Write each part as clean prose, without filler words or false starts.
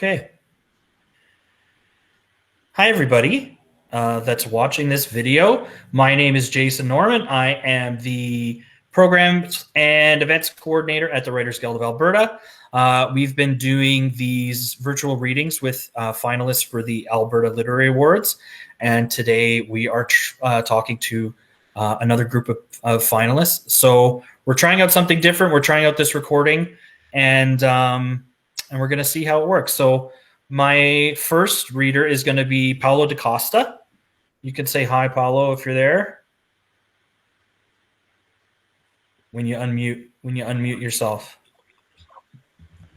Okay. Hi, everybody that's watching this video. My name is Jason Norman. I am the Programs and Events Coordinator at the Writers Guild of Alberta. We've been doing these virtual readings with finalists for the Alberta Literary Awards. And today we are talking to another group of finalists. So we're trying out something different. We're trying out this recording and we're going to see how it works. So my first reader is going to be Paulo da Costa. You can say hi, Paulo, if you're there. When you unmute yourself.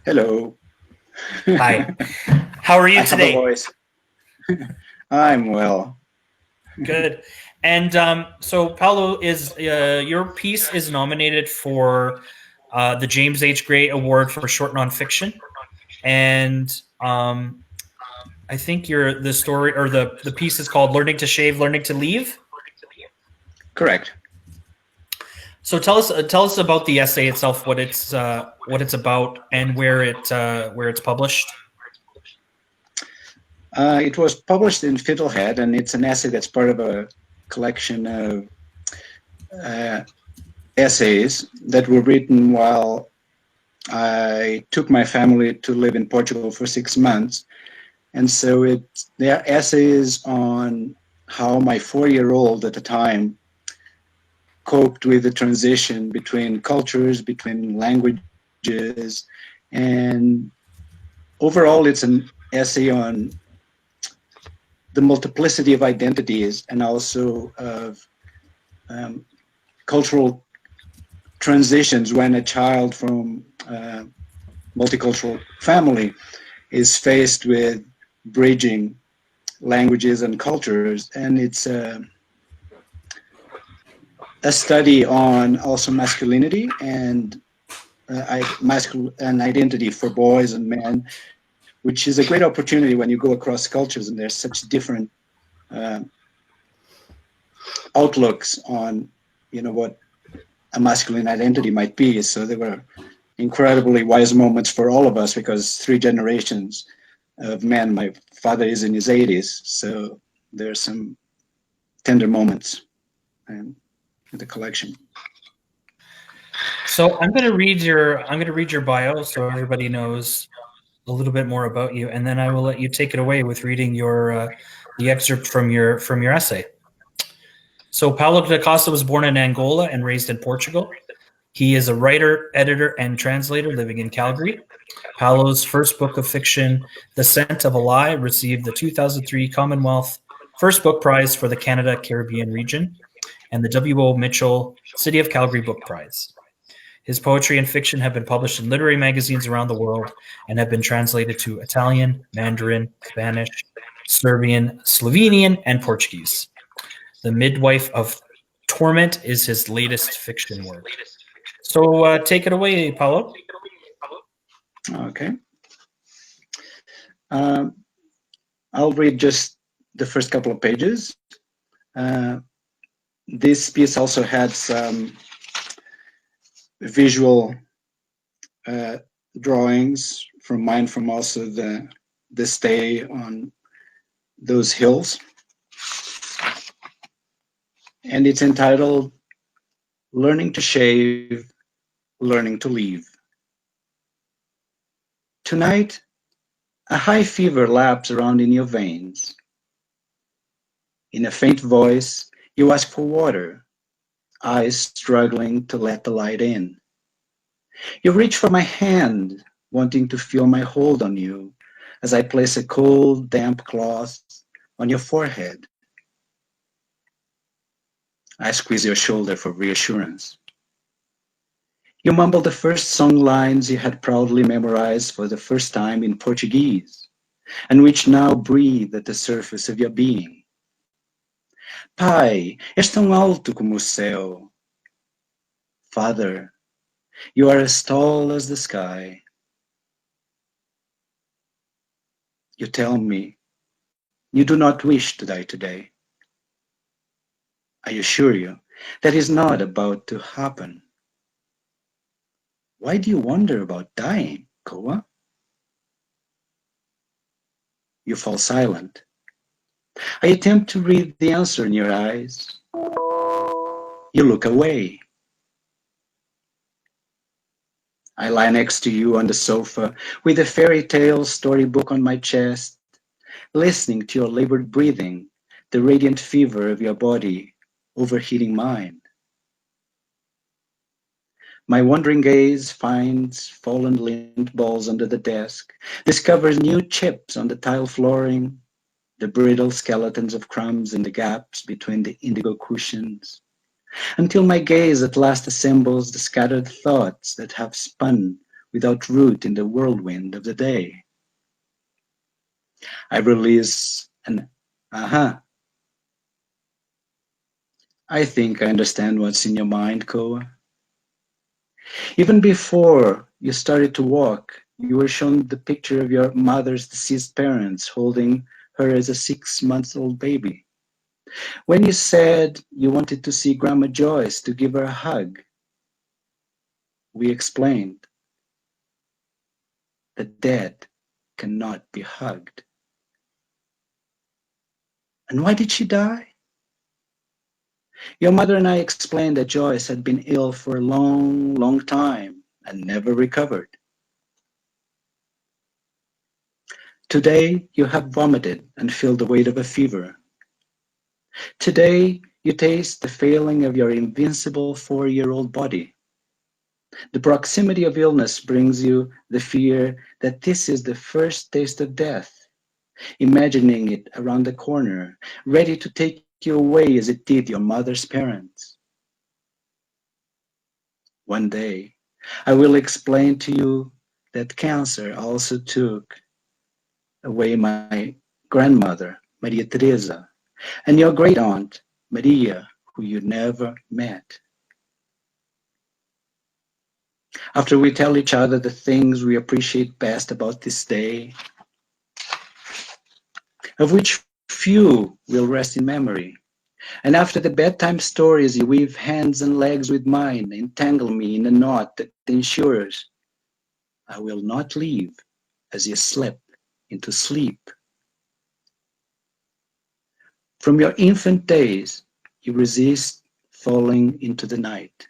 Hello. Hi. How are you today? I have a voice. I'm well. Good. And so, Paulo, is your piece is nominated for the James H. Gray Award for short nonfiction, and I think the story or the piece is called "Learning to Shave, Learning to Leave." Correct. So tell us about the essay itself, what it's about, and where it's published. It was published in Fiddlehead, and it's an essay that's part of a collection of essays that were written while I took my family to live in Portugal for 6 months. And so they are essays on how my 4-year-old at the time coped with the transition between cultures, between languages, and overall it's an essay on the multiplicity of identities and also of cultural transitions when a child from a multicultural family is faced with bridging languages and cultures. And it's a study on also masculinity and identity for boys and men, which is a great opportunity when you go across cultures and there's such different outlooks on, what a masculine identity might be. So there were incredibly wise moments for all of us because 3 generations of men, my father is in his 80s, so there's some tender moments in the collection. So I'm going to read your bio so everybody knows a little bit more about you, and then I will let you take it away with reading the excerpt from your essay. So Paulo da Costa was born in Angola and raised in Portugal. He is a writer, editor, and translator living in Calgary. Paulo's first book of fiction, The Scent of a Lie, received the 2003 Commonwealth First Book Prize for the Canada Caribbean region and the W.O. Mitchell City of Calgary Book Prize. His poetry and fiction have been published in literary magazines around the world and have been translated to Italian, Mandarin, Spanish, Serbian, Slovenian, and Portuguese. The Midwife of Torment is his latest fiction work. So take it away, Paulo. Okay. I'll read just the first couple of pages. This piece also had some visual drawings from also the stay on those hills. And it's entitled Learning to Shave, Learning to Leave. Tonight, a high fever laps around in your veins. In a faint voice, you ask for water, eyes struggling to let the light in. You reach for my hand, wanting to feel my hold on you as I place a cold, damp cloth on your forehead. I squeeze your shoulder for reassurance. You mumble the first song lines you had proudly memorized for the first time in Portuguese, and which now breathe at the surface of your being. Pai, és tão alto como o céu. Father, you are as tall as the sky. You tell me you do not wish to die today. I assure you that is not about to happen. Why do you wonder about dying, Koa? You fall silent. I attempt to read the answer in your eyes. You look away. I lie next to you on the sofa with a fairy tale storybook on my chest, listening to your labored breathing, the radiant fever of your body overheating mine. My wandering gaze finds fallen lint balls under the desk, discovers new chips on the tile flooring, the brittle skeletons of crumbs in the gaps between the indigo cushions, until my gaze at last assembles the scattered thoughts that have spun without root in the whirlwind of the day. I release an aha. I think I understand what's in your mind, Koa. Even before you started to walk, you were shown the picture of your mother's deceased parents holding her as a 6-month-old baby. When you said you wanted to see Grandma Joyce to give her a hug, we explained that dead cannot be hugged. And why did she die? Your mother and I explained that Joyce had been ill for a long, long time and never recovered. Today, you have vomited and feel the weight of a fever. Today, you taste the failing of your invincible 4-year-old body. The proximity of illness brings you the fear that this is the first taste of death, imagining it around the corner, ready to take you away as it did your mother's parents. One day, I will explain to you that cancer also took away my grandmother, Maria Teresa, and your great aunt, Maria, who you never met. After we tell each other the things we appreciate best about this day, of which few will rest in memory, and after the bedtime stories you weave hands and legs with mine, entangle me in a knot that ensures I will not leave as you slip into sleep. From your infant days, you resist falling into the night.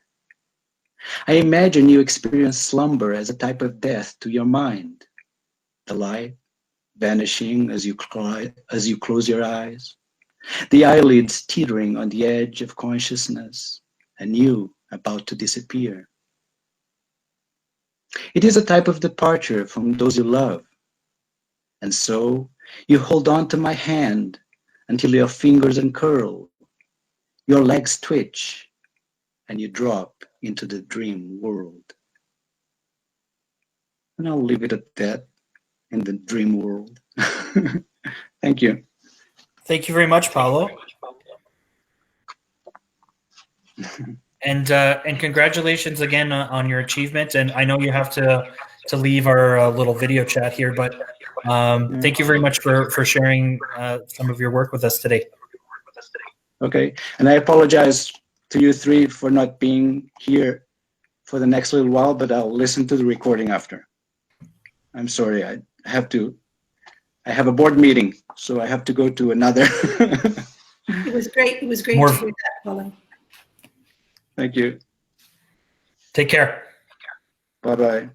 I imagine you experience slumber as a type of death to your mind, the light vanishing as you close your eyes, the eyelids teetering on the edge of consciousness, and you about to disappear. It is a type of departure from those you love, and so you hold on to my hand until your fingers uncurl, your legs twitch, and you drop into the dream world. And I'll leave it at that, in the dream world. Thank you. Thank you very much, Paulo. And congratulations again on your achievement. And I know you have to leave our little video chat here, but thank you very much for sharing some of your work with us today. Okay, and I apologize to you three for not being here for the next little while, but I'll listen to the recording after. I'm sorry, I have a board meeting, so I have to go to another. It was great. It was great to hear that, Paulo. Thank you. Take care. Bye-bye.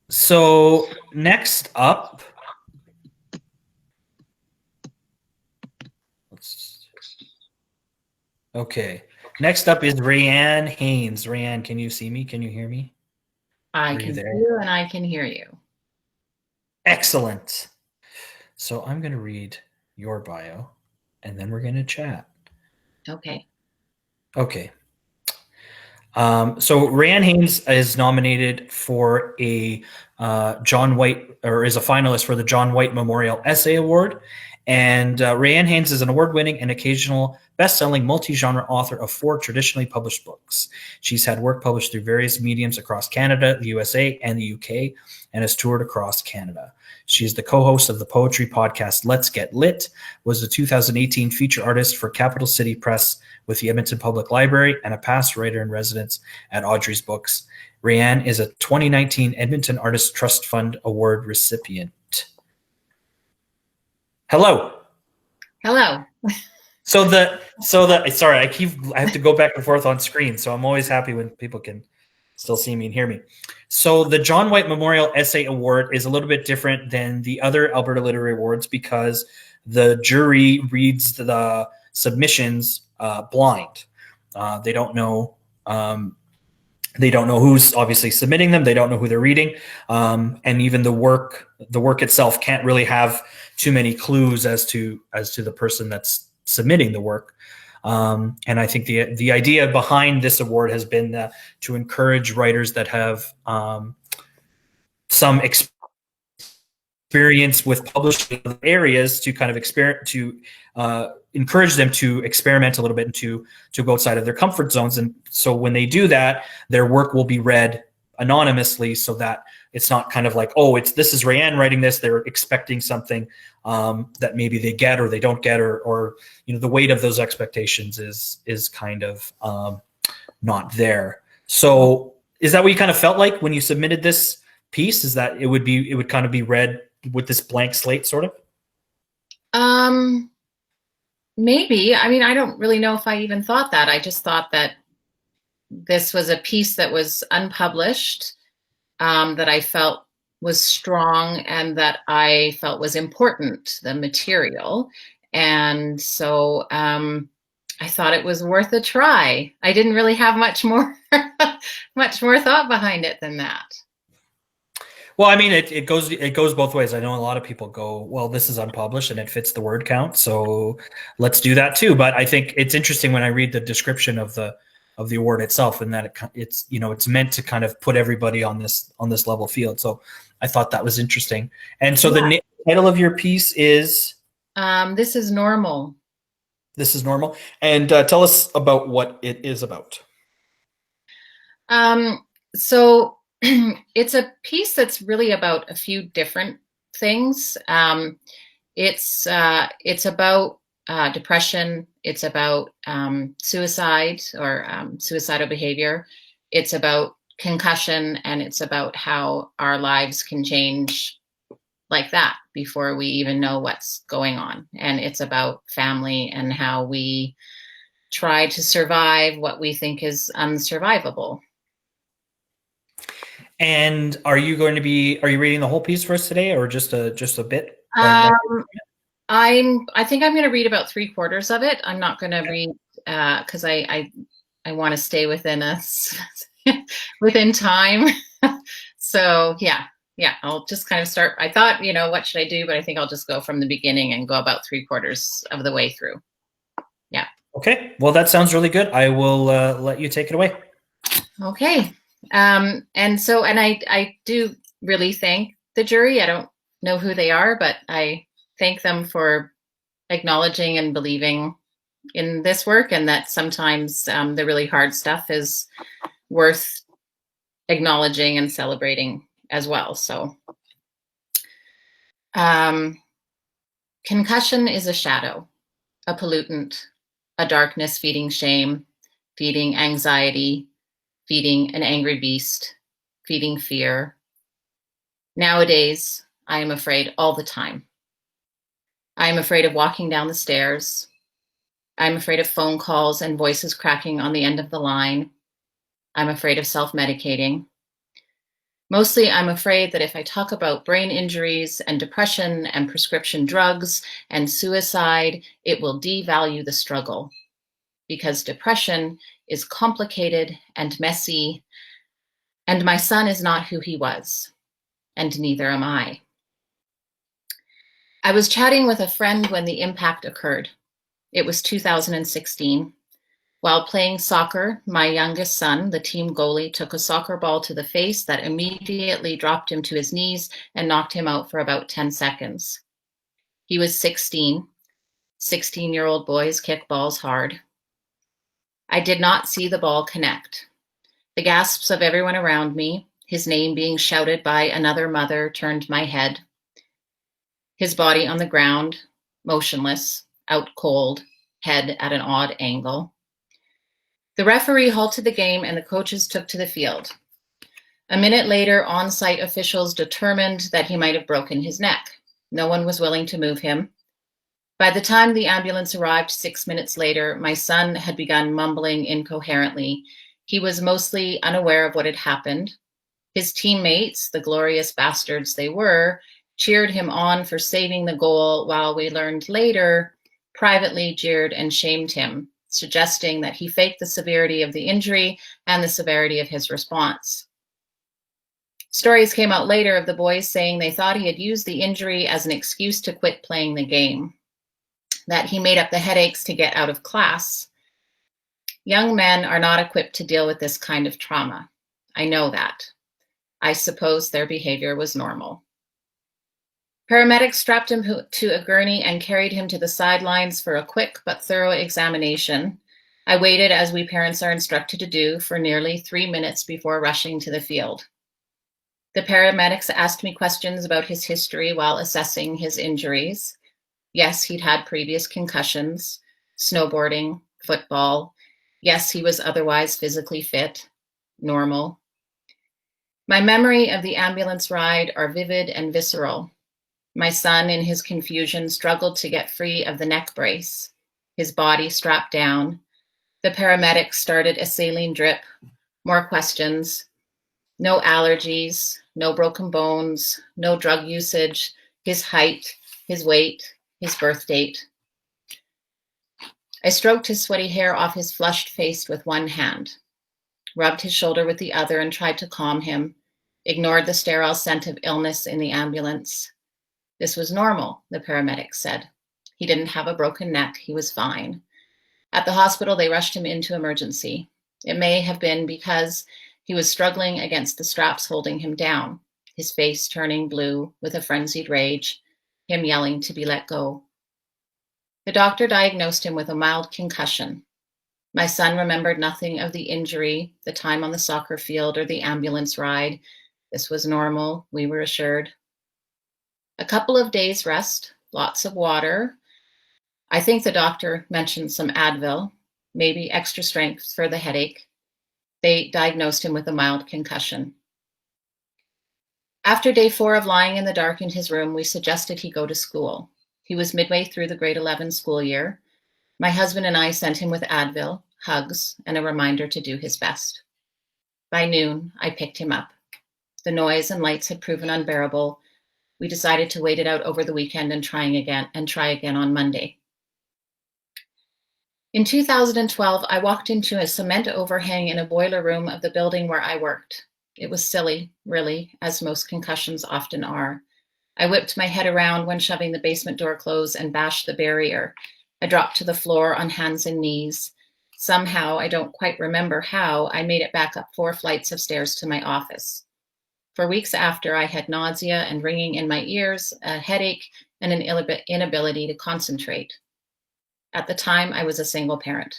So next up, next up is Rianne Haynes. Rianne, can you see me? Can you hear me? I can see you and I can hear you. Excellent. So I'm going to read your bio and then we're going to chat. Okay. Okay. So Rianne Haynes is nominated for a John White, or is a finalist for the John White Memorial Essay Award. And Rianne Haynes is an award-winning and occasional best-selling multi-genre author of 4 traditionally published books. She's had work published through various mediums across Canada, the USA, and the UK, and has toured across Canada. She's the co-host of the poetry podcast Let's Get Lit, was the 2018 feature artist for Capital City Press with the Edmonton Public Library, and a past writer-in-residence at Audrey's Books. Rianne is a 2019 Edmonton Artist Trust Fund Award recipient. Hello. Hello. Sorry, I have to go back and forth on screen, so I'm always happy when people can still see me and hear me. So the John White Memorial Essay Award is a little bit different than the other Alberta Literary Awards because the jury reads the submissions blind. They don't know. They don't know who's obviously submitting them. They don't know who they're reading, and even the work itself can't really have too many clues as to the person that's submitting the work. And I think the idea behind this award has been to encourage writers that have some experience with publishing in other areas to kind of encourage them to experiment a little bit and to go outside of their comfort zones. And so when they do that, their work will be read anonymously, so that it's not kind of like, oh, this is Rianne writing this. They're expecting something that maybe they get or they don't get, or the weight of those expectations is kind of not there. So is that what you kind of felt like when you submitted this piece? Is that it would kind of be read with this blank slate, sort of? Maybe. I mean, I don't really know if I even thought that. I just thought that this was a piece that was unpublished, that I felt was strong and that I felt was important, the material. And so I thought it was worth a try. I didn't really have much more thought behind it than that. Well, I mean, it goes both ways. I know a lot of people go, well, this is unpublished and it fits the word count, so let's do that too. But I think it's interesting when I read the description of the award itself, and that it's meant to kind of put everybody on this level field. So I thought that was interesting. And so the title of your piece is This is Normal. This is Normal. And tell us about what it is about. So it's a piece that's really about a few different things. It's about depression. It's about suicide or suicidal behavior. It's about concussion, and it's about how our lives can change like that before we even know what's going on. And it's about family and how we try to survive what we think is unsurvivable. And are you reading the whole piece for us today, or just a bit? I think I'm going to read about 3/4 of it. I'm not going to read because I want to stay within within time. So yeah, I'll just kind of start. I thought, what should I do? But I think I'll just go from the beginning and go about 3/4 of the way through. Yeah. Okay. Well, that sounds really good. I will let you take it away. Okay. And I do really thank the jury. I don't know who they are, but I thank them for acknowledging and believing in this work, and that sometimes the really hard stuff is worth acknowledging and celebrating as well. So concussion is a shadow, a pollutant, a darkness feeding shame, feeding anxiety, feeding an angry beast, feeding fear. Nowadays, I am afraid all the time. I am afraid of walking down the stairs. I'm afraid of phone calls and voices cracking on the end of the line. I'm afraid of self-medicating. Mostly, I'm afraid that if I talk about brain injuries and depression and prescription drugs and suicide, it will devalue the struggle, because depression is complicated and messy, and my son is not who he was, and neither am I. I was chatting with a friend when the impact occurred. It was 2016. While playing soccer, my youngest son, the team goalie, took a soccer ball to the face that immediately dropped him to his knees and knocked him out for about 10 seconds. He was 16. 16-year-old boys kick balls hard. I did not see the ball connect. The gasps of everyone around me, his name being shouted by another mother, turned my head. His body on the ground, motionless, out cold, head at an odd angle. The referee halted the game and the coaches took to the field. A minute later, on-site officials determined that he might have broken his neck. No one was willing to move him. By the time the ambulance arrived 6 minutes later, my son had begun mumbling incoherently. He was mostly unaware of what had happened. His teammates, the glorious bastards they were, cheered him on for saving the goal, while we learned later, privately jeered and shamed him, suggesting that he faked the severity of the injury and the severity of his response. Stories came out later of the boys saying they thought he had used the injury as an excuse to quit playing the game, that he made up the headaches to get out of class. Young men are not equipped to deal with this kind of trauma. I know that. I suppose their behavior was normal. Paramedics strapped him to a gurney and carried him to the sidelines for a quick but thorough examination. I waited, as we parents are instructed to do, for nearly 3 minutes before rushing to the field. The paramedics asked me questions about his history while assessing his injuries. Yes, he'd had previous concussions, snowboarding, football. Yes, he was otherwise physically fit, normal. My memory of the ambulance ride are vivid and visceral. My son, in his confusion, struggled to get free of the neck brace, his body strapped down. The paramedics started a saline drip. More questions. No allergies, no broken bones, no drug usage, his height, his weight, his birth date. I stroked his sweaty hair off his flushed face with one hand, rubbed his shoulder with the other and tried to calm him, ignored the sterile scent of illness in the ambulance. This was normal, the paramedics said. He didn't have a broken neck. He was fine. At the hospital, they rushed him into emergency. It may have been because he was struggling against the straps holding him down, his face turning blue with a frenzied rage, him yelling to be let go. The doctor diagnosed him with a mild concussion. My son remembered nothing of the injury, the time on the soccer field, or the ambulance ride. This was normal, we were assured. A couple of days rest, lots of water. I think the doctor mentioned some Advil, maybe extra strength for the headache. They diagnosed him with a mild concussion. After day 4 of lying in the dark in his room, we suggested he go to school. He was midway through the grade 11 school year. My husband and I sent him with Advil, hugs, and a reminder to do his best. By noon, I picked him up. The noise and lights had proven unbearable. We decided to wait it out over the weekend and try again on Monday. In 2012, I walked into a cement overhang in a boiler room of the building where I worked. It was silly, really, as most concussions often are. I whipped my head around when shoving the basement door closed and bashed the barrier. I dropped to the floor on hands and knees. Somehow, I don't quite remember how, I made it back up 4 flights of stairs to my office. For weeks after, I had nausea and ringing in my ears, a headache, and an inability to concentrate. At the time, I was a single parent.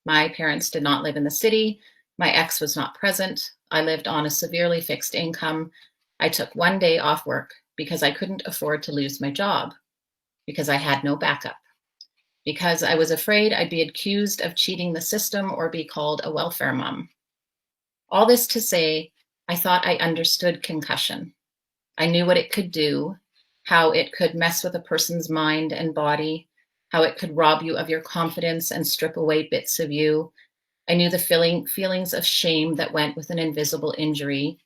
My parents did not live in the city. My ex was not present. I lived on a severely fixed income. I took 1 day off work because I couldn't afford to lose my job, because I had no backup, because I was afraid I'd be accused of cheating the system or be called a welfare mom. All this to say, I thought I understood concussion. I knew what it could do, how it could mess with a person's mind and body, how it could rob you of your confidence and strip away bits of you. I knew the feelings of shame that went with an invisible injury,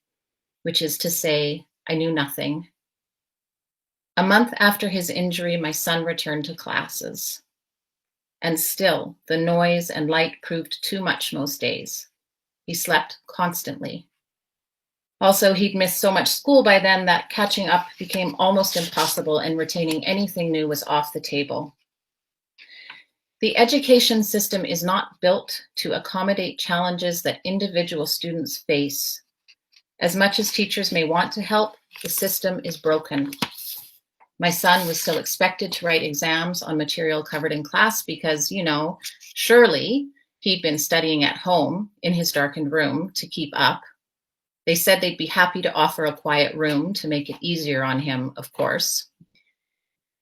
which is to say, I knew nothing. A month after his injury, my son returned to classes. And still, the noise and light proved too much most days. He slept constantly. Also, he'd missed so much school by then that catching up became almost impossible, and retaining anything new was off the table. The education system is not built to accommodate challenges that individual students face. As much as teachers may want to help, the system is broken. My son was still expected to write exams on material covered in class because, surely he'd been studying at home in his darkened room to keep up. They said they'd be happy to offer a quiet room to make it easier on him, of course.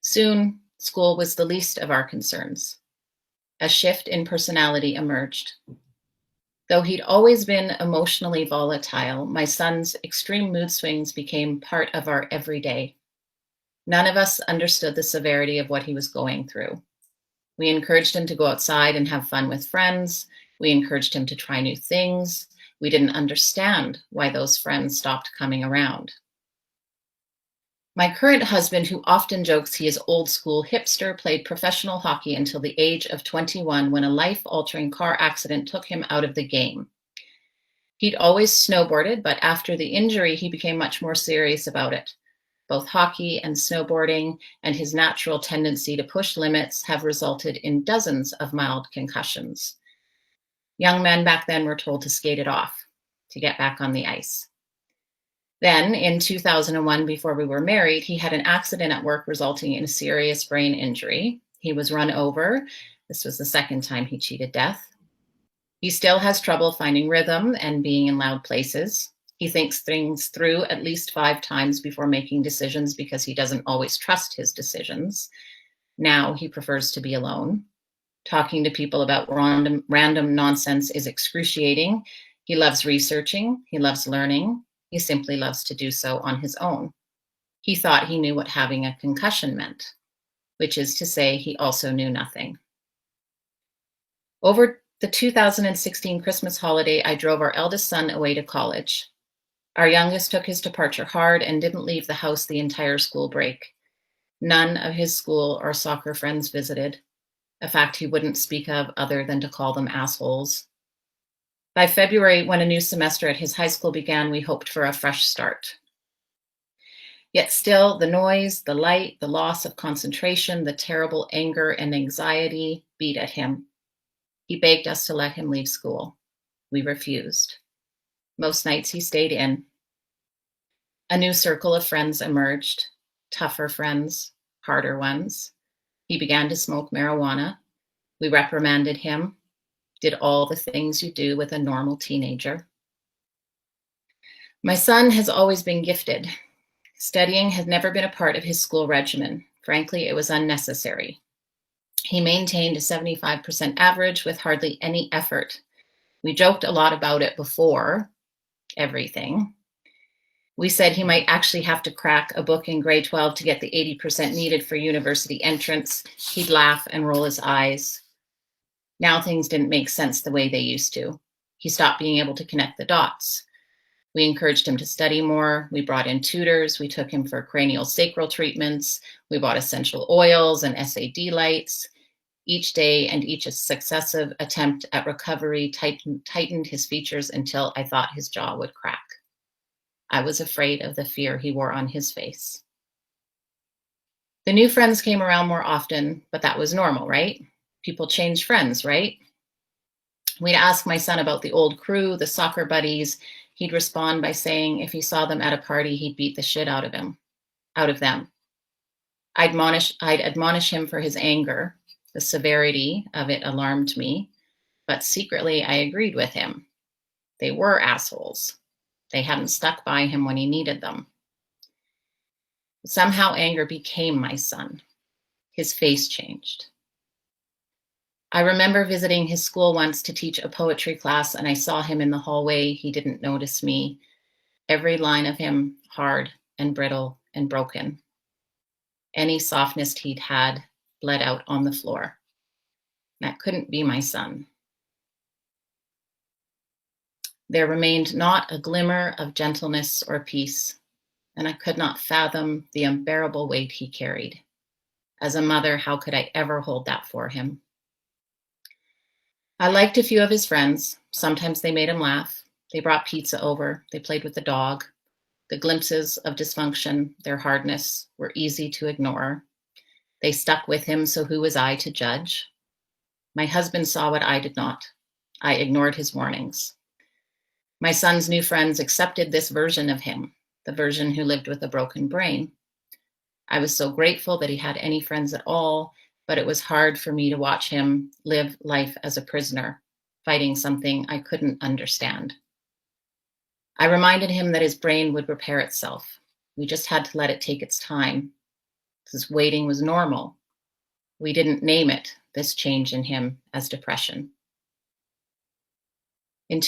Soon, school was the least of our concerns. A shift in personality emerged. Though he'd always been emotionally volatile, my son's extreme mood swings became part of our everyday. None of us understood the severity of what he was going through. We encouraged him to go outside and have fun with friends. We encouraged him to try new things. We didn't understand why those friends stopped coming around. My current husband, who often jokes he is old school hipster, played professional hockey until the age of 21 when a life-altering car accident took him out of the game. He'd always snowboarded, but after the injury, he became much more serious about it. Both hockey and snowboarding and his natural tendency to push limits have resulted in dozens of mild concussions. Young men back then were told to skate it off, to get back on the ice. Then, in 2001, before we were married, he had an accident at work resulting in a serious brain injury. He was run over. This was the second time he cheated death. He still has trouble finding rhythm and being in loud places. He thinks things through at least 5 times before making decisions because he doesn't always trust his decisions. Now he prefers to be alone. Talking to people about random nonsense is excruciating. He loves researching. He loves learning. He simply loves to do so on his own. He thought he knew what having a concussion meant, which is to say he also knew nothing. Over the 2016 Christmas holiday, I drove our eldest son away to college. Our youngest took his departure hard and didn't leave the house the entire school break. None of his school or soccer friends visited, a fact he wouldn't speak of other than to call them assholes. By February, when a new semester at his high school began, we hoped for a fresh start. Yet still, the noise, the light, the loss of concentration, the terrible anger and anxiety beat at him. He begged us to let him leave school. We refused. Most nights he stayed in. A new circle of friends emerged, tougher friends, harder ones. He began to smoke marijuana. We reprimanded him, did all the things you do with a normal teenager. My son has always been gifted. Studying had never been a part of his school regimen. Frankly, it was unnecessary. He maintained a 75% average with hardly any effort. We joked a lot about it before everything. We said he might actually have to crack a book in grade 12 to get the 80% needed for university entrance. He'd laugh and roll his eyes. Now things didn't make sense the way they used to. He stopped being able to connect the dots. We encouraged him to study more. We brought in tutors. We took him for cranial sacral treatments. We bought essential oils and SAD lights. Each day and each successive attempt at recovery tightened his features until I thought his jaw would crack. I was afraid of the fear he wore on his face. The new friends came around more often, but that was normal, right? People change friends, right? We'd ask my son about the old crew, the soccer buddies. He'd respond by saying if he saw them at a party, he'd beat the shit out of them. I'd admonish him for his anger. The severity of it alarmed me, but secretly I agreed with him. They were assholes. They hadn't stuck by him when he needed them. Somehow anger became my son. His face changed. I remember visiting his school once to teach a poetry class, and I saw him in the hallway. He didn't notice me. Every line of him hard and brittle and broken. Any softness he'd had bled out on the floor. That couldn't be my son. There remained not a glimmer of gentleness or peace, and I could not fathom the unbearable weight he carried. As a mother, how could I ever hold that for him? I liked a few of his friends. Sometimes they made him laugh. They brought pizza over. They played with the dog. The glimpses of dysfunction, their hardness, were easy to ignore. They stuck with him, so who was I to judge? My husband saw what I did not. I ignored his warnings. My son's new friends accepted this version of him, the version who lived with a broken brain. I was so grateful that he had any friends at all, but it was hard for me to watch him live life as a prisoner, fighting something I couldn't understand. I reminded him that his brain would repair itself. We just had to let it take its time. This waiting was normal. We didn't name it, this change in him, as depression. In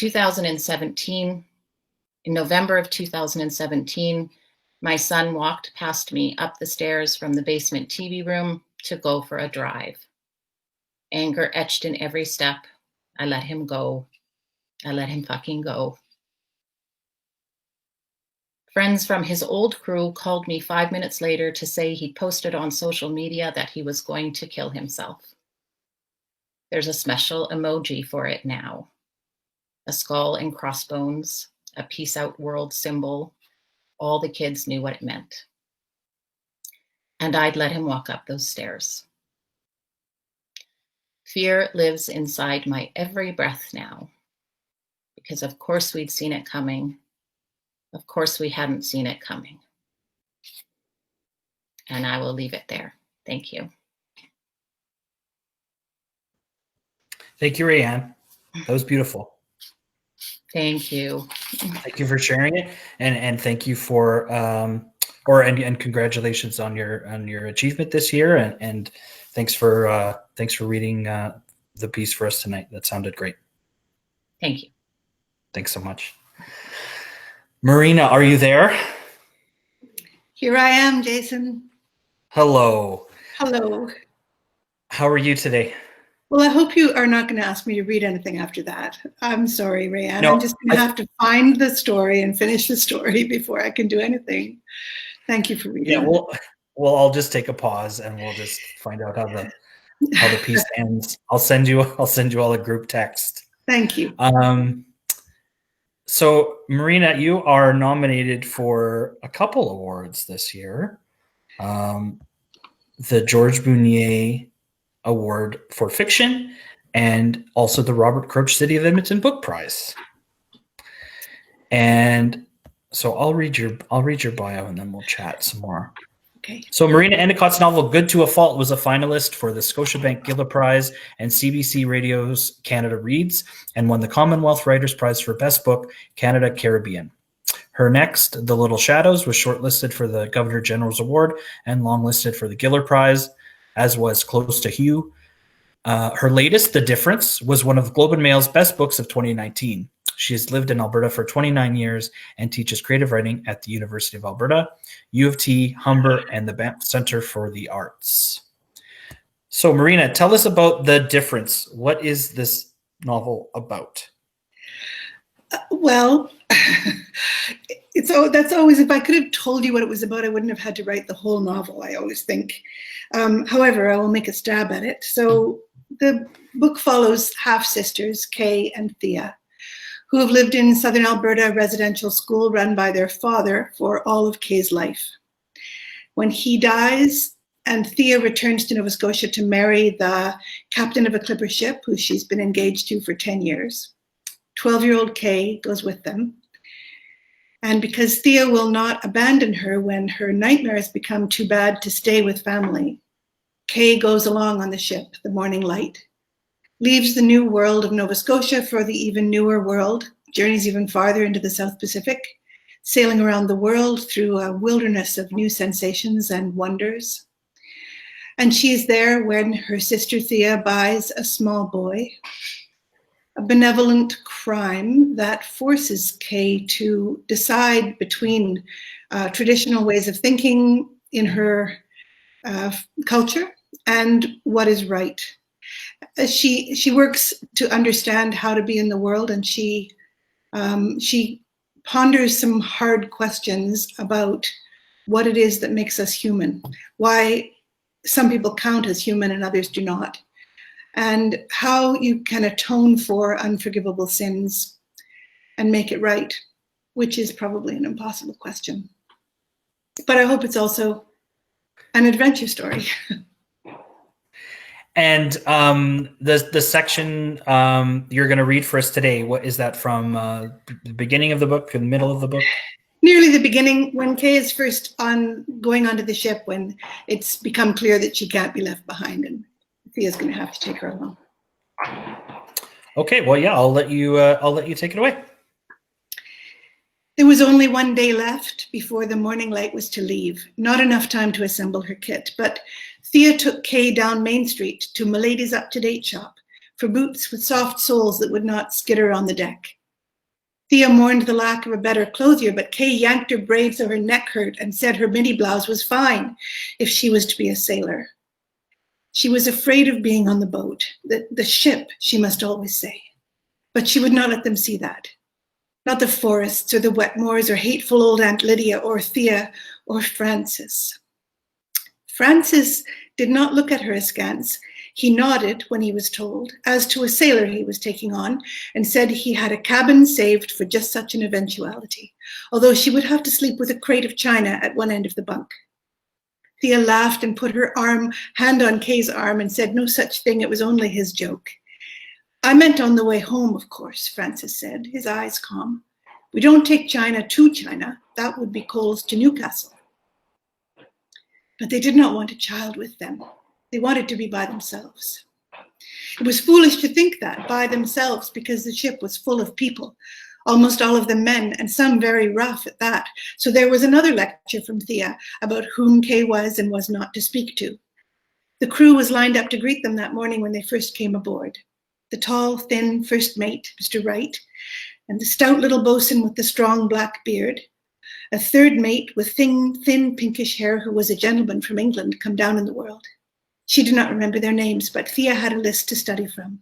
November of 2017, My son walked past me up the stairs from the basement TV room to go for a drive. Anger etched in every step. I let him go. I let him fucking go. Friends from his old crew called me 5 minutes later to say he'd posted on social media that he was going to kill himself. There's a special emoji for it now. A skull and crossbones, a peace out world symbol. All the kids knew what it meant. And I'd let him walk up those stairs. Fear lives inside my every breath now. Because of course we'd seen it coming. Of course we hadn't seen it coming. And I will leave it there. Thank you. Thank you, Rianne. That was beautiful. Thank you. Thank you for sharing it, and thank you for and congratulations on your achievement this year, and thanks for reading the piece for us tonight. That sounded great. Thank you. Thanks so much. Marina, are you there? Here I am, Jason. Hello. Hello. How are you today? Well, I hope you are not going to ask me to read anything after that. I'm sorry, Rianne. No, I'm just going to have to find the story and finish the story before I can do anything. Thank you for reading. Yeah, well, I'll just take a pause and we'll just find out how the piece ends. I'll send you all a group text. Thank you. So, Marina, you are nominated for a couple awards this year. The George Bounier Award for Fiction and also the Robert Crouch City of Edmonton Book Prize. And so I'll read your bio and then we'll chat some more. Okay. So Marina Endicott's novel Good to a Fault was a finalist for the Scotiabank Giller Prize and CBC Radio's Canada Reads and won the Commonwealth Writers' Prize for Best Book, Canada Caribbean. Her next, The Little Shadows, was shortlisted for the Governor General's Award and longlisted for the Giller Prize, as was Close to Hugh. Her latest, The Difference, was one of Globe and Mail's best books of 2019. She has lived in Alberta for 29 years and teaches creative writing at the University of Alberta, U of T, Humber, and the Banff Centre for the Arts. So, Marina, tell us about The Difference. What is this novel about? Well, that's always, if I could have told you what it was about, I wouldn't have had to write the whole novel, I always think. However, I will make a stab at it. So the book follows half-sisters, Kay and Thea, who have lived in Southern Alberta residential school run by their father for all of Kay's life. When he dies and Thea returns to Nova Scotia to marry the captain of a clipper ship who she's been engaged to for 10 years, 12-year-old Kay goes with them. And because Thea will not abandon her when her nightmares become too bad to stay with family, Kay goes along on the ship, the Morning Light, leaves the new world of Nova Scotia for the even newer world, journeys even farther into the South Pacific, sailing around the world through a wilderness of new sensations and wonders. And she is there when her sister Thea buys a small boy, a benevolent crime that forces Kay to decide between traditional ways of thinking in her culture and what is right. She works to understand how to be in the world, and she ponders some hard questions about what it is that makes us human, why some people count as human and others do not, and how you can atone for unforgivable sins and make it right, which is probably an impossible question. But I hope it's also an adventure story. And the section you're going to read for us today, what is that from? The beginning of the book, the middle of the book? Nearly the beginning, when Kay is first going onto the ship, when it's become clear that she can't be left behind, and Thea's going to have to take her along. Okay, well, yeah, I'll let you take it away. There was only one day left before the Morning Light was to leave. Not enough time to assemble her kit, but Thea took Kay down Main Street to Milady's up-to-date shop for boots with soft soles that would not skitter on the deck. Thea mourned the lack of a better clothier, but Kay yanked her braid so her neck hurt and said her midi blouse was fine if she was to be a sailor. She was afraid of being on the boat, the ship, she must always say. But she would not let them see that. Not the forests or the Wetmores or hateful old Aunt Lydia or Thea or Francis. Francis did not look at her askance. He nodded when he was told, as to a sailor he was taking on, and said he had a cabin saved for just such an eventuality, although she would have to sleep with a crate of china at one end of the bunk. Thea laughed and put her hand on Kay's arm and said no such thing, it was only his joke. I meant on the way home, of course, Francis said, his eyes calm. We don't take China to China, that would be coals to Newcastle. But they did not want a child with them. They wanted to be by themselves. It was foolish to think that, by themselves, because the ship was full of people, almost all of them men, and some very rough at that. So there was another lecture from Thea about whom Kay was and was not to speak to. The crew was lined up to greet them that morning when they first came aboard. The tall, thin first mate, Mr. Wright, and the stout little boatswain with the strong black beard, a third mate with thin pinkish hair who was a gentleman from England come down in the world. She did not remember their names, but Thea had a list to study from.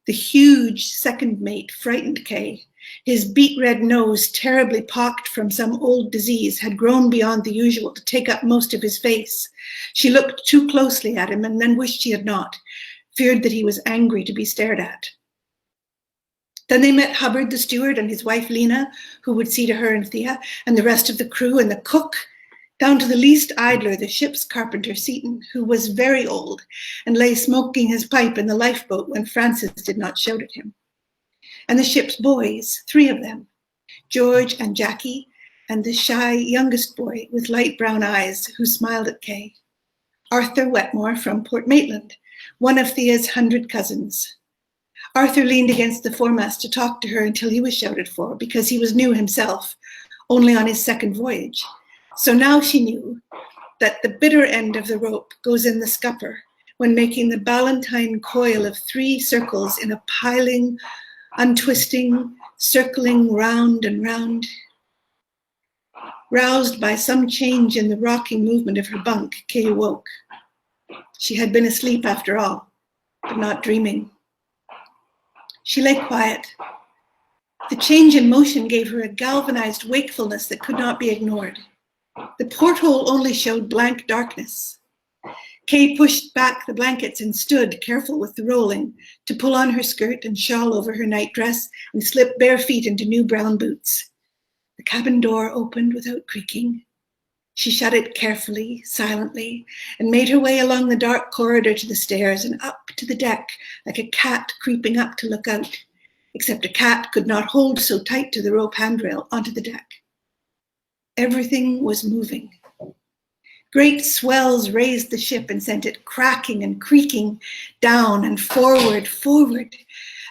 The huge second mate frightened Kay. His beet red nose, terribly pocked from some old disease, had grown beyond the usual to take up most of his face. She looked too closely at him and then wished she had not, feared that he was angry to be stared at. Then they met Hubbard, the steward, and his wife Lena, who would see to her and Thea, and the rest of the crew and the cook, down to the least idler, the ship's carpenter Seaton, who was very old and lay smoking his pipe in the lifeboat when Francis did not shout at him. And the ship's boys, 3 of them, George and Jackie, and the shy youngest boy with light brown eyes who smiled at Kay, Arthur Wetmore from Port Maitland, one of Thea's 100 cousins. Arthur leaned against the foremast to talk to her until he was shouted for, because he was new himself, only on his second voyage. So now she knew that the bitter end of the rope goes in the scupper when making the ballantine coil of 3 circles in a piling, untwisting, circling round and round. Roused by some change in the rocking movement of her bunk, Kay awoke. She had been asleep after all, but not dreaming. She lay quiet. The change in motion gave her a galvanized wakefulness that could not be ignored. The porthole only showed blank darkness. Kay pushed back the blankets and stood, careful with the rolling, to pull on her skirt and shawl over her nightdress and slip bare feet into new brown boots. The cabin door opened without creaking. She shut it carefully, silently, and made her way along the dark corridor to the stairs and up to the deck like a cat creeping up to look out, except a cat could not hold so tight to the rope handrail onto the deck. Everything was moving. Great swells raised the ship and sent it cracking and creaking down and forward.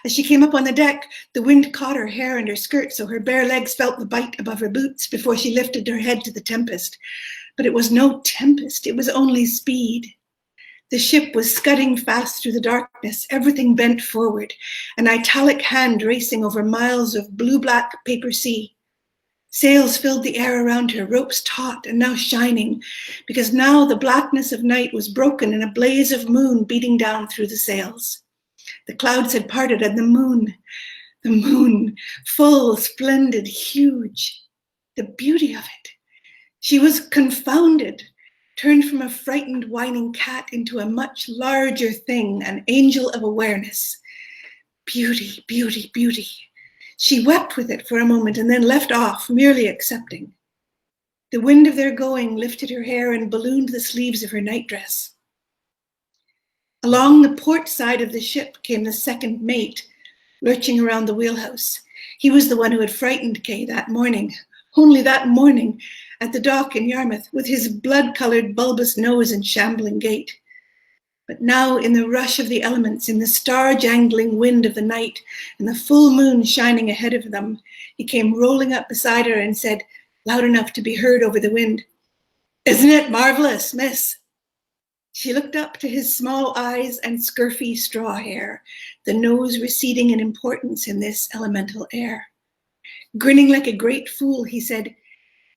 As she came up on the deck, the wind caught her hair and her skirt, so her bare legs felt the bite above her boots before she lifted her head to the tempest. But it was no tempest, it was only speed. The ship was scudding fast through the darkness, everything bent forward, an italic hand racing over miles of blue-black paper sea. Sails filled the air around her, ropes taut and now shining, because now the blackness of night was broken in a blaze of moon beating down through the sails. The clouds had parted and the moon, full, splendid, huge, the beauty of it. She was confounded, turned from a frightened, whining cat into a much larger thing, an angel of awareness. Beauty, beauty, beauty. She wept with it for a moment and then left off, merely accepting. The wind of their going lifted her hair and ballooned the sleeves of her nightdress. Along the port side of the ship came the second mate, lurching around the wheelhouse. He was the one who had frightened Kay that morning, only that morning, at the dock in Yarmouth, with his blood-colored bulbous nose and shambling gait. But now, in the rush of the elements, in the star-jangling wind of the night, and the full moon shining ahead of them, he came rolling up beside her and said, loud enough to be heard over the wind, "Isn't it marvelous, miss?" She looked up to his small eyes and scurfy straw hair, the nose receding in importance in this elemental air. Grinning like a great fool, he said,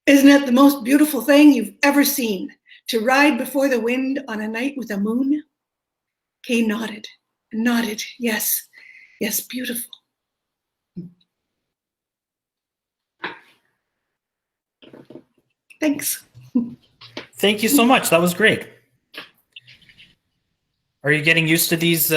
"Isn't it the most beautiful thing you've ever seen, to ride before the wind on a night with a moon?" Kay nodded and nodded. Yes, yes, beautiful. Thanks. Thank you so much. That was great. Are you getting used to these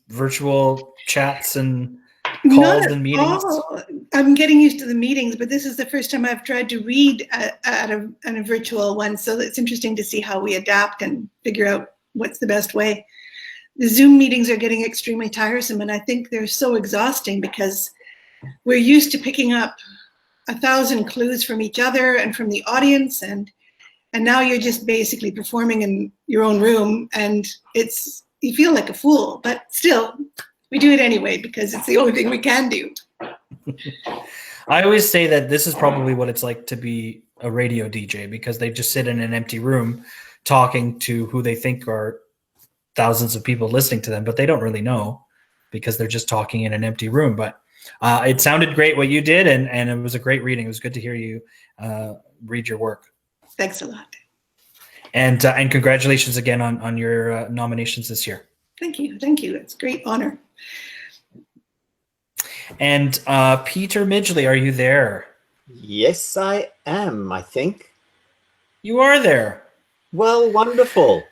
virtual chats and calls and meetings? Oh, I'm getting used to the meetings, but this is the first time I've tried to read at a virtual one, so it's interesting to see how we adapt and figure out what's the best way. The Zoom meetings are getting extremely tiresome, and I think they're so exhausting because we're used to picking up 1,000 clues from each other and from the audience, and now you're just basically performing in your own room, and you feel like a fool, but still, we do it anyway because it's the only thing we can do. I always say that this is probably what it's like to be a radio DJ, because they just sit in an empty room talking to who they think are thousands of people listening to them, but they don't really know because they're just talking in an empty room. But it sounded great what you did, and it was a great reading. It was good to hear you read your work. Thanks a lot. And congratulations again on your nominations this year. Thank you. Thank you. It's a great honor. And Peter Midgley, are you there? Yes, I am, I think. You are there. Well, wonderful.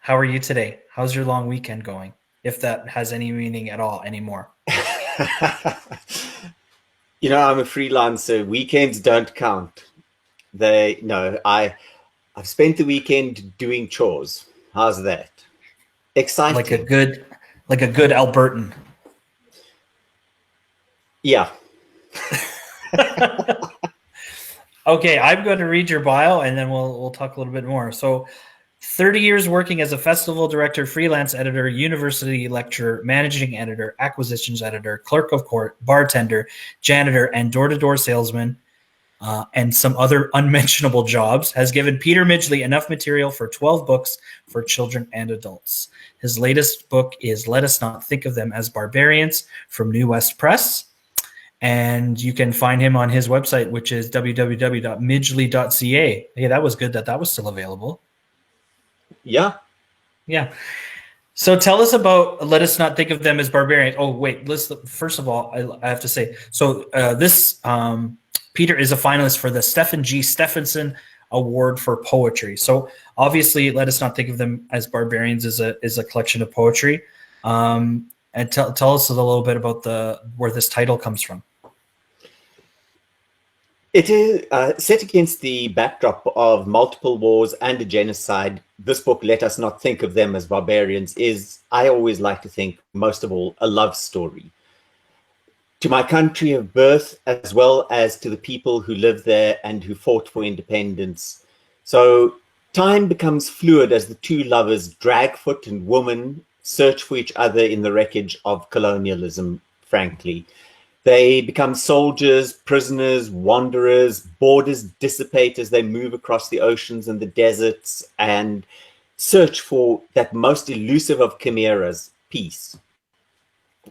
How are you today? How's your long weekend going? If that has any meaning at all anymore. You know, I'm a freelancer. Weekends don't count. I've spent the weekend doing chores. How's that? Exciting. Like a good Albertan. Yeah. Okay, I'm going to read your bio and then we'll talk a little bit more. So 30 years working as a festival director, freelance editor, university lecturer, managing editor, acquisitions editor, clerk of court, bartender, janitor, and door-to-door salesman, and some other unmentionable jobs, has given Peter Midgley enough material for 12 books for children and adults. His latest book is Let Us Not Think of Them as Barbarians from New West Press. And you can find him on his website, which is www.midgley.ca. Hey, that was good that was still available. Yeah. Yeah. So tell us about Let Us Not Think of Them as Barbarians. Oh, wait. First of all, I have to say, so this Peter is a finalist for the Stephen G. Stephenson Award for Poetry. So obviously, Let Us Not Think of Them as Barbarians is a collection of poetry. And tell us a little bit about where this title comes from. It is set against the backdrop of multiple wars and a genocide. This book, Let Us Not Think of Them as Barbarians, is, I always like to think, most of all, a love story to my country of birth, as well as to the people who live there and who fought for independence. So time becomes fluid as the two lovers, Dragfoot and Woman, search for each other in the wreckage of colonialism, frankly. They become soldiers, prisoners, wanderers, borders dissipate as they move across the oceans and the deserts and search for that most elusive of chimeras, peace.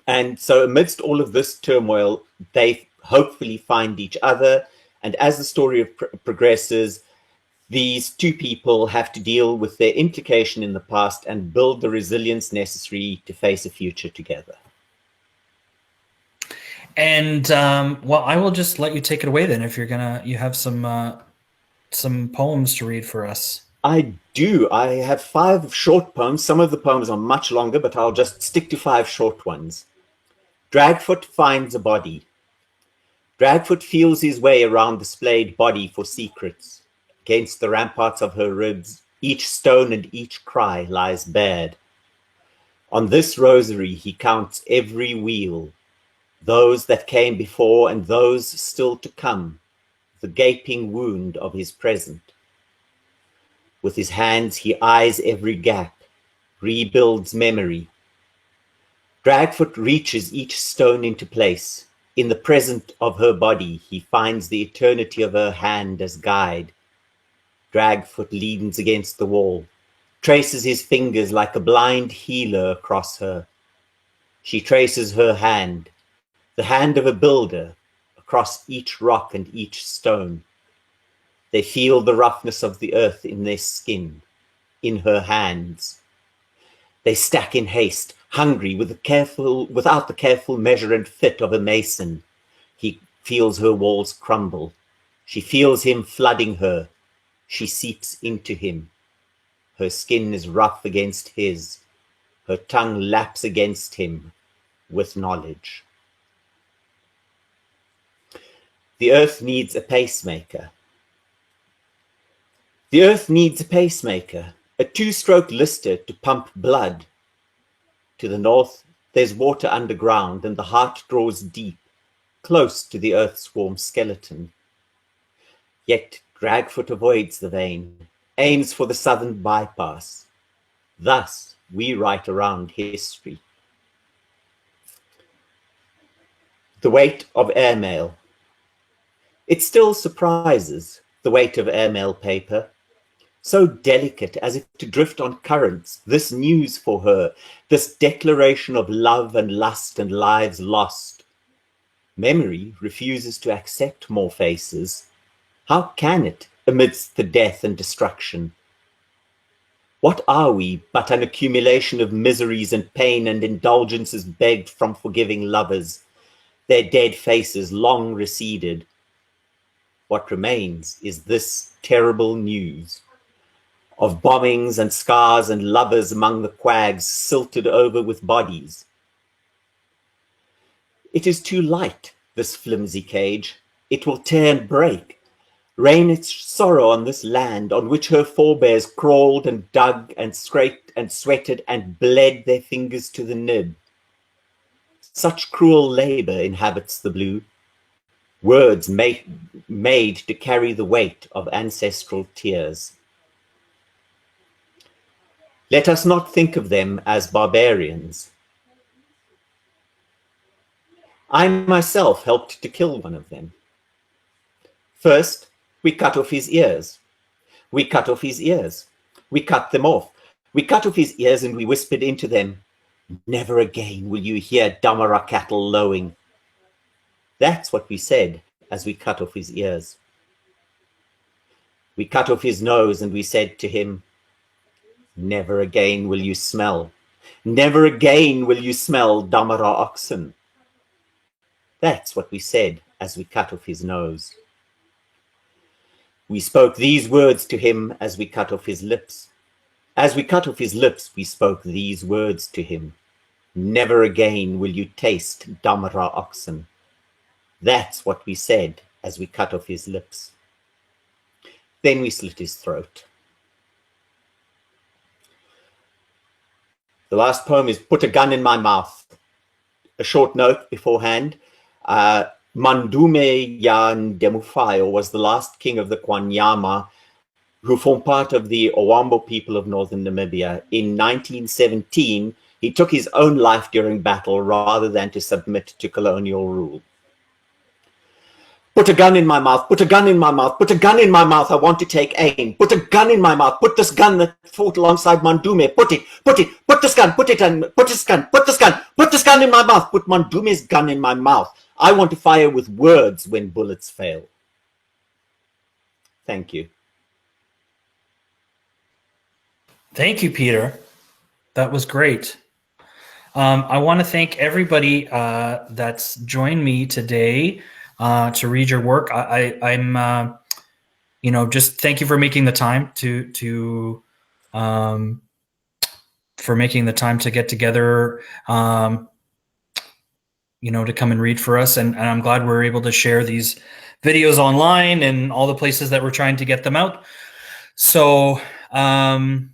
And so amidst all of this turmoil, they hopefully find each other. And as the story progresses, these two people have to deal with their implication in the past and build the resilience necessary to face a future together. And well, I will just let you take it away then. If you have some poems to read for us. I do. I have 5 short poems. Some of the poems are much longer, but I'll just stick to 5 short ones. Dragfoot finds a body. Dragfoot feels his way around the splayed body for secrets. Against the ramparts of her ribs, each stone and each cry lies bared. On this rosary he counts every wheel, those that came before and those still to come, the gaping wound of his present. With his hands he eyes every gap, rebuilds memory. Dragfoot reaches each stone into place. In the present of her body he finds the eternity of her hand as guide. Dragfoot leans against the wall, traces his fingers like a blind healer across her. She traces her hand, the hand of a builder across each rock and each stone. They feel the roughness of the earth in their skin, in her hands. They stack in haste, hungry, without the careful measure and fit of a mason. He feels her walls crumble. She feels him flooding her. She seeps into him. Her skin is rough against his. Her tongue laps against him with knowledge. The earth needs a pacemaker. The earth needs a pacemaker, a two-stroke lister to pump blood. To the north, there's water underground, and the heart draws deep, close to the earth's warm skeleton. Yet Dragfoot avoids the vein, aims for the southern bypass. Thus, we write around history. The weight of airmail. It still surprises, the weight of airmail paper. So delicate as if to drift on currents, this news for her, this declaration of love and lust and lives lost. Memory refuses to accept more faces. How can it, amidst the death and destruction? What are we but an accumulation of miseries and pain and indulgences begged from forgiving lovers, their dead faces long receded? What remains is this terrible news of bombings and scars and lovers among the quags silted over with bodies. It is too light, this flimsy cage. It will tear and break, rain its sorrow on this land on which her forebears crawled and dug and scraped and sweated and bled their fingers to the nib. Such cruel labor inhabits the blue, words made to carry the weight of ancestral tears. Let us not think of them as barbarians. I myself helped to kill one of them. First, we cut off his ears. We cut off his ears. We cut them off. We cut off his ears and we whispered into them, "Never again will you hear Damara cattle lowing." That's what we said as we cut off his ears. We cut off his nose and we said to him, "Never again will you smell. Never again will you smell Damara oxen." That's what we said as we cut off his nose. We spoke these words to him as we cut off his lips. As we cut off his lips, we spoke these words to him. "Never again will you taste Damara oxen." That's what we said as we cut off his lips. Then we slit his throat. The last poem is "Put a Gun in My Mouth." A short note beforehand. Mandume Yan Demufayo was the last king of the Kwanyama, who formed part of the Owambo people of northern Namibia. In 1917, he took his own life during battle rather than to submit to colonial rule. "Put a gun in my mouth, put a gun in my mouth, put a gun in my mouth, I want to take aim. Put a gun in my mouth, put this gun that fought alongside Mandume, put this gun, put it in, put this gun, put this gun in my mouth, put Mandume's gun in my mouth. I want to fire with words when bullets fail." Thank you. Thank you, Peter. That was great. I want to thank everybody that's joined me today to read your work. I'm just thank you for making the time to get together, to come and read for us. And I'm glad we're able to share these videos online and all the places that we're trying to get them out. So, and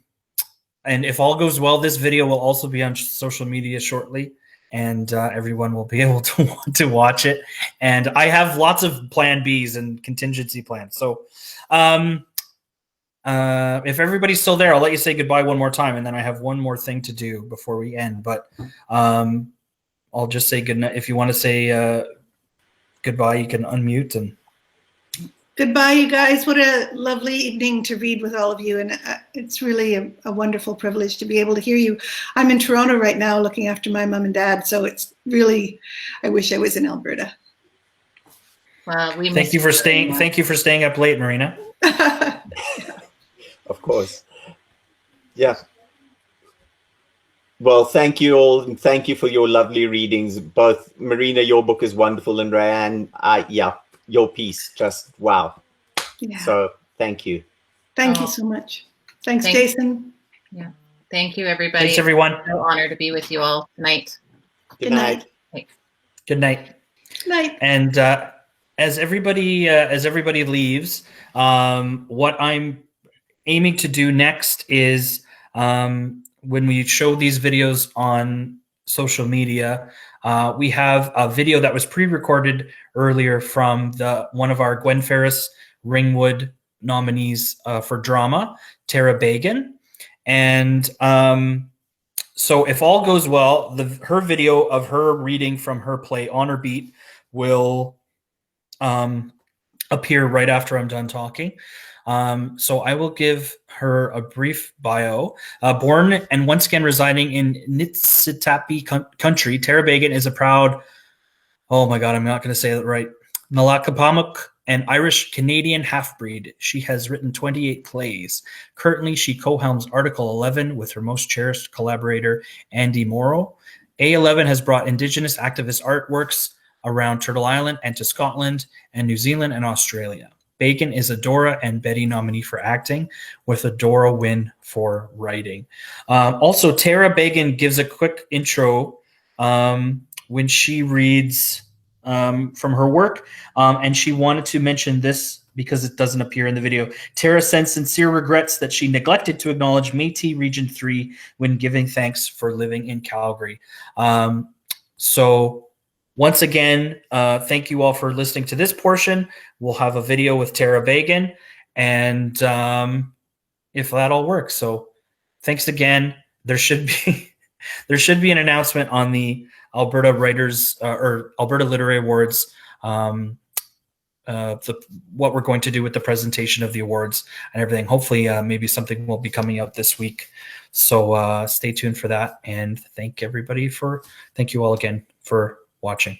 if all goes well, this video will also be on social media shortly, and everyone will be able to want to watch it. And I have lots of plan Bs and contingency plans. So if everybody's still there, I'll let you say goodbye one more time, and then I have one more thing to do before we end. But I'll just say good night. If you want to say goodbye, you can unmute. And Goodbye, you guys. What a lovely evening to read with all of you. And it's really a wonderful privilege to be able to hear you. I'm in Toronto right now looking after my mom and dad. So it's really, I wish I was in Alberta. Well, Thank you for staying up late, Marina. Of course. Yeah. Well, thank you all, and thank you for your lovely readings. Both Marina, your book is wonderful, and Rianne, yeah, your piece, just wow. Yeah. So thank you. Thank you so much. Thanks, Jason. Yeah. Thank you, everybody. Thanks, everyone. It's an honor to be with you all tonight. Good night. Good night. Night. And as everybody leaves, what I'm aiming to do next is when we show these videos on social media, we have a video that was pre-recorded earlier from one of our Gwen Ferris Ringwood nominees for drama, Tara Bagan. And so if all goes well, her video of her reading from her play Honor Beat will appear right after I'm done talking. So I will give her a brief bio. Born and once again residing in Niitsitapi country, Tara Bagan is a proud, oh my God, I'm not going to say that right, Nalakapamuk, an Irish-Canadian half-breed. She has written 28 plays. Currently, she co-helms Article 11 with her most cherished collaborator, Andy Morrow. A11 has brought Indigenous activist artworks around Turtle Island and to Scotland and New Zealand and Australia. Bagan is a Dora and Betty nominee for acting, with a Dora win for writing. Also, Tara Bagan gives a quick intro when she reads from her work, and she wanted to mention this because it doesn't appear in the video. Tara sends sincere regrets that she neglected to acknowledge Métis Region 3 when giving thanks for living in Calgary. So once again, thank you all for listening to this portion. We'll have a video with Tara Bagan, and if that all works. So thanks again. There should be an announcement on the Alberta Writers or Alberta Literary Awards, what we're going to do with the presentation of the awards and everything. Hopefully, maybe something will be coming out this week. So stay tuned for that, and thank you all again for watching.